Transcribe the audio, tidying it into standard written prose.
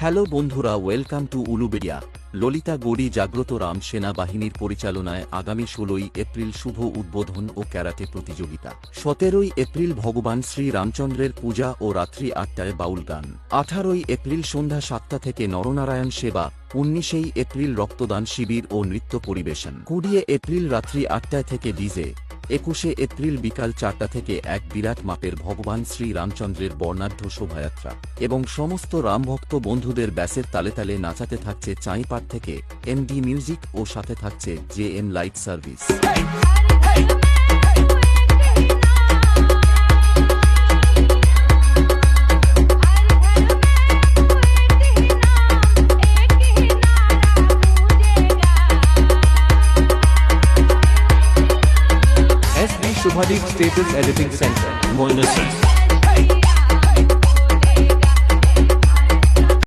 Hello বন্ধুরা, welcome to Uluberia. Lalita গড়ি জাগ্রত রাম সেনা বাহিনীর পরিচালনায় আগামী ১৬ই এপ্রিল শুভ উদ্বোধন ও ক্যারাটে প্রতিযোগিতা। ১৭ই এপ্রিল ভগবান শ্রী রামচন্দ্রের পূজা ও রাত্রি ৮টায় বাউল গান। ১৮ই এপ্রিল সন্ধ্যা ৭টা থেকে নরনারায়ণ সেবা। ১৯ই এপ্রিল রক্তদান শিবির ও নৃত্য পরিবেশন। ২০ এপ্রিল রাত্রি ৮টায় থেকে ডিজে। ২১শে এপ্রিল বিকাল ৪টা থেকে এক বিরাট মাপের ভগবান শ্রী রামচন্দ্রের বর্ণাঢ্য শোভাযাত্রা এবং সমস্ত রামভক্ত বন্ধুদের ব্যাসের তালে তালে নাচাতে থাকছে চাঁইপাট থেকে এমডি মিউজিক ও সাথে থাকছে JM light service. SB Shubhadeep Status Editing Center, Moina.